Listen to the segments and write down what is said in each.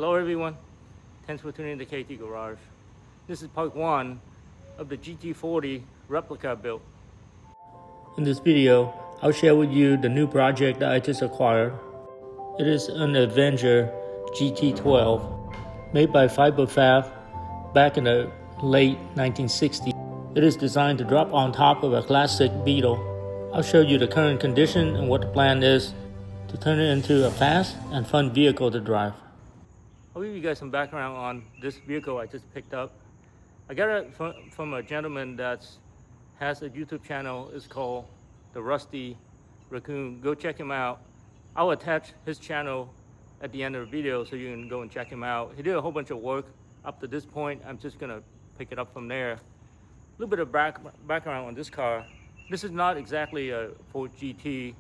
Hello everyone, thanks for tuning in to KT Garage. This is part 1 of the GT40 replica build. In this video, I'll share with you the new project that I just acquired. It is an Avenger GT12 made by Fiberfab back in the late 1960s. It is designed to drop on top of a classic Beetle. I'll show you the current condition and what the plan is to turn it into a fast and fun vehicle to drive. I'll give you guys some background on this vehicle I just picked up. I got it from a gentleman that has a YouTube channel. It's called The Rusty Raccoon. Go check him out. I'll attach his channel at the end of the video so you can go and check him out. He did a whole bunch of work up to this point. I'm just gonna pick it up from there. A little bit of background on this car. This is not exactly a Ford GT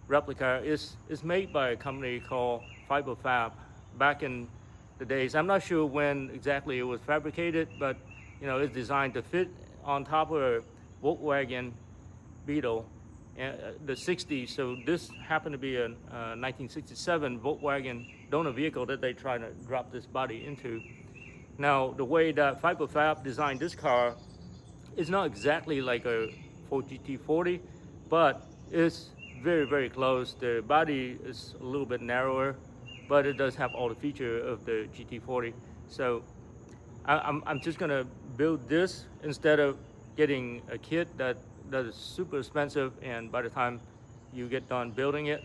replica. It's made by a company called Fiberfab back in the days. I'm not sure when exactly it was fabricated, but you know, it's designed to fit on top of a Volkswagen Beetle in the 60s. So this happened to be a 1967 Volkswagen donor vehicle that they tried to drop this body into. Now, the way that Fiberfab designed this car is not exactly like a Ford GT40, but it's very, very close. The body is a little bit narrower, but it does have all the features of the GT40. So I'm just gonna build this instead of getting a kit that is super expensive, and by the time you get done building it,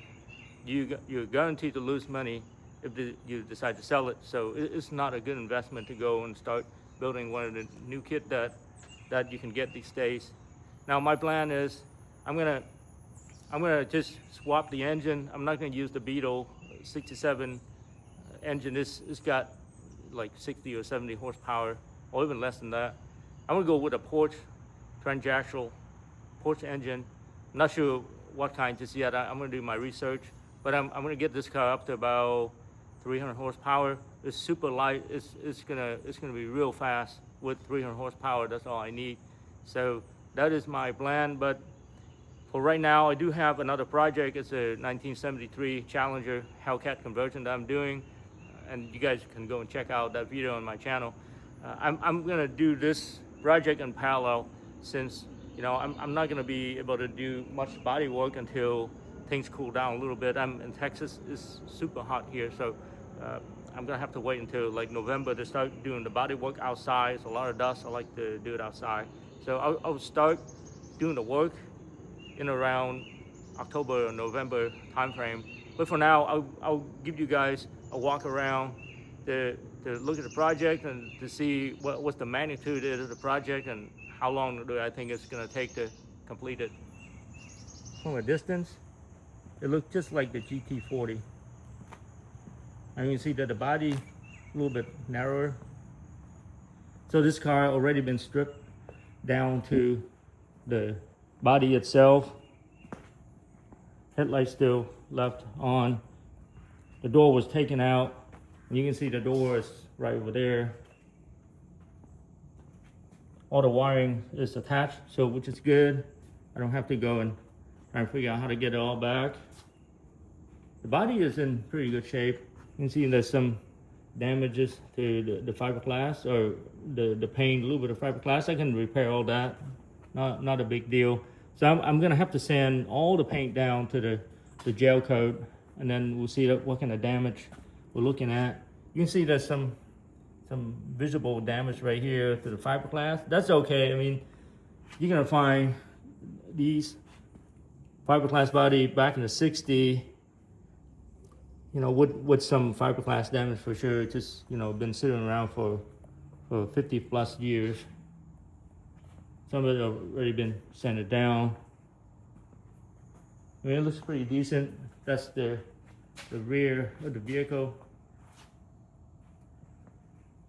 you're guaranteed to lose money if you decide to sell it. So it's not a good investment to go and start building one of the new kit that you can get these days. Now my plan is I'm gonna just swap the engine. I'm not gonna use the Beetle 67 engine. It's got like 60 or 70 horsepower, or even less than that. I'm gonna go with a Porsche transaxle Porsche engine. I'm not sure what kind just yet. I'm gonna do my research, but I'm gonna get this car up to about 300 horsepower. It's super light. It's gonna be real fast with 300 horsepower. That's all I need. So that is my plan. But for right now, I do have another project. It's a 1973 Challenger Hellcat conversion that I'm doing, and you guys can go and check out that video on my channel. I'm gonna do this project in parallel, since you know I'm not gonna be able to do much body work until things cool down a little bit. I'm in Texas. It's super hot here, so I'm gonna have to wait until like November to start doing the body work outside. It's a lot of dust. I like to do it outside, so I'll start doing the work in around October or November timeframe. But for now, I'll give you guys a walk around to look at the project and to see what's the magnitude of the project and how long do I think it's gonna take to complete it. From a distance, it looks just like the GT40. And you can see that the body a little bit narrower. So this car already been stripped down to the body itself. Headlights still left on. The door was taken out. And you can see the door is right over there. All the wiring is attached, so which is good. I don't have to go and try and figure out how to get it all back. The body is in pretty good shape. You can see there's some damages to the fiberglass, or the paint, a little bit of fiberglass. I can repair all that. Not a big deal. So I'm gonna have to sand all the paint down to the gel coat, and then we'll see what kind of damage we're looking at. You can see there's some visible damage right here to the fiberglass. That's okay. I mean, you're gonna find these fiberglass body back in the 60s, you know, with some fiberglass damage for sure. Just, you know, been sitting around for 50 plus years. Some of it have already been sanded down. I mean, it looks pretty decent. That's the rear of the vehicle.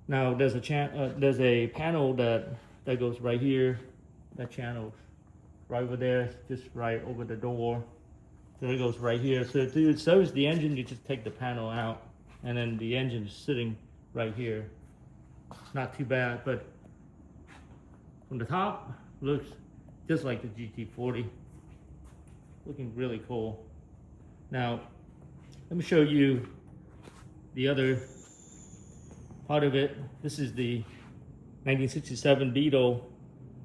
Now there's a panel that goes right here. That channel right over there, just right over the door. So it goes right here. So to service the engine, you just take the panel out, and then the engine is sitting right here. It's not too bad, but from the top, looks just like the GT40. Looking really cool. Now, let me show you the other part of it. This is the 1967 Beetle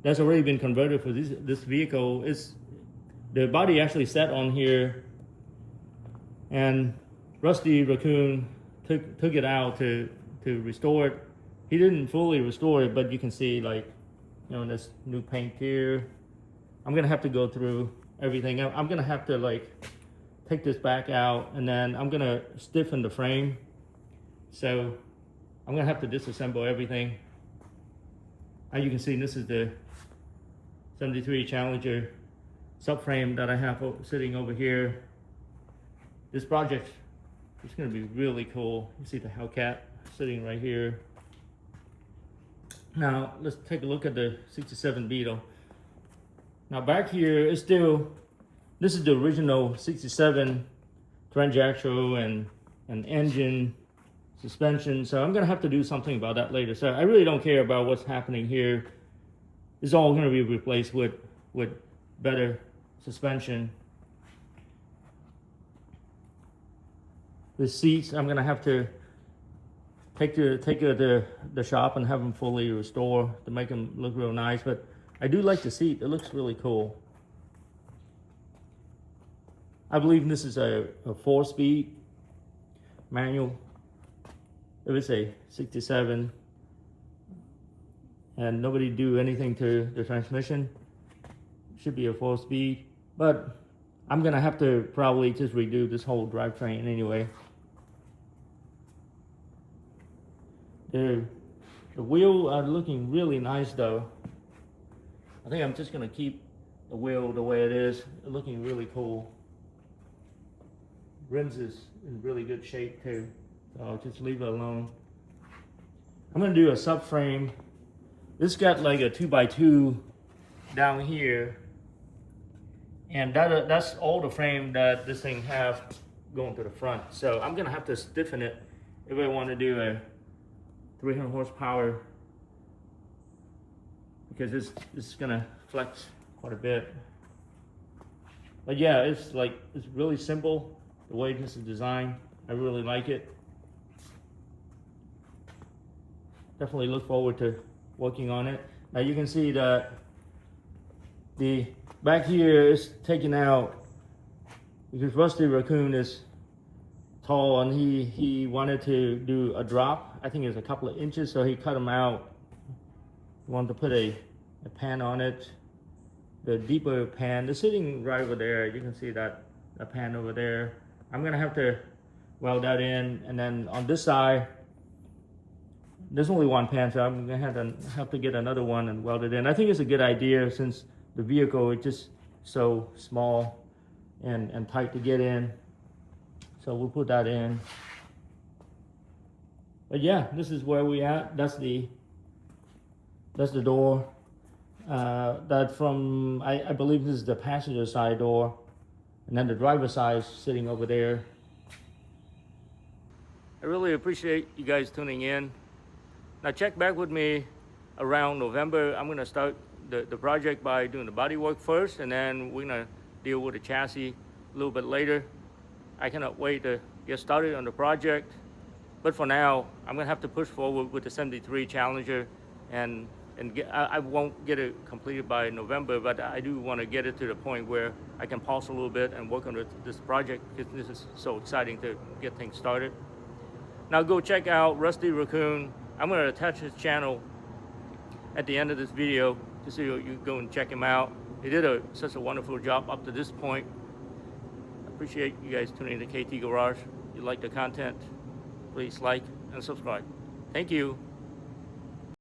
that's already been converted for this vehicle. The body actually sat on here, and Rusty Raccoon took it out to restore it. He didn't fully restore it, but you can see, like, you know, this new paint here. I'm gonna have to go through everything. I'm gonna have to, like, take this back out, and then I'm gonna stiffen the frame. So I'm gonna have to disassemble everything. As you can see, this is the 73 Challenger subframe that I have sitting over here. This project is gonna be really cool. You see the Hellcat sitting right here. Now let's take a look at the 67 Beetle. Now back here is still, this is the original 67 transactional and engine, suspension. So I'm gonna have to do something about that later. So I really don't care about what's happening here. It's all gonna be replaced with better suspension. The seats, I'm gonna have to take to the shop and have them fully restored to make them look real nice. But I do like the seat. It looks really cool. I believe this is a 4-speed manual. If it's a 67 and nobody do anything to the transmission, it should be a 4-speed. But I'm gonna have to probably just redo this whole drivetrain anyway. The wheels are looking really nice though. I think I'm just gonna keep the wheel the way it is. It's looking really cool. Rims is in really good shape too, so I'll just leave it alone. I'm gonna do a subframe. This got like a 2x2 down here, and that's all the frame that this thing have going to the front. So I'm gonna have to stiffen it if I want to do a 300 horsepower, because this is gonna flex quite a bit. But yeah, it's really simple the way this is designed. I really like it. Definitely look forward to working on it. Now you can see that the back here is taken out because Rusty Raccoon is tall, and he wanted to do a drop. I think it's a couple of inches, so he cut them out. He wanted to put a pan on it, the deeper pan. They're sitting right over there. You can see that pan over there. I'm gonna have to weld that in, and then on this side, there's only one pan, so I'm gonna have to get another one and weld it in. I think it's a good idea since the vehicle is just so small and tight to get in. So we'll put that in. But yeah, this is where we at. That's the door. That from, I believe this is the passenger side door, and then the driver side is sitting over there. I really appreciate you guys tuning in. Now check back with me around November. I'm gonna start the project by doing the bodywork first, and then we're gonna deal with the chassis a little bit later. I cannot wait to get started on the project. But for now, I'm gonna have to push forward with the 73 Challenger, and I won't get it completed by November, but I do want to get it to the point where I can pause a little bit and work on this project, because this is so exciting to get things started. Now go check out Rusty Raccoon. I'm gonna attach his channel at the end of this video, just so you go and check him out. He did such a wonderful job up to this point. I appreciate you guys tuning in to KT Garage. If you like the content, please like and subscribe. Thank you.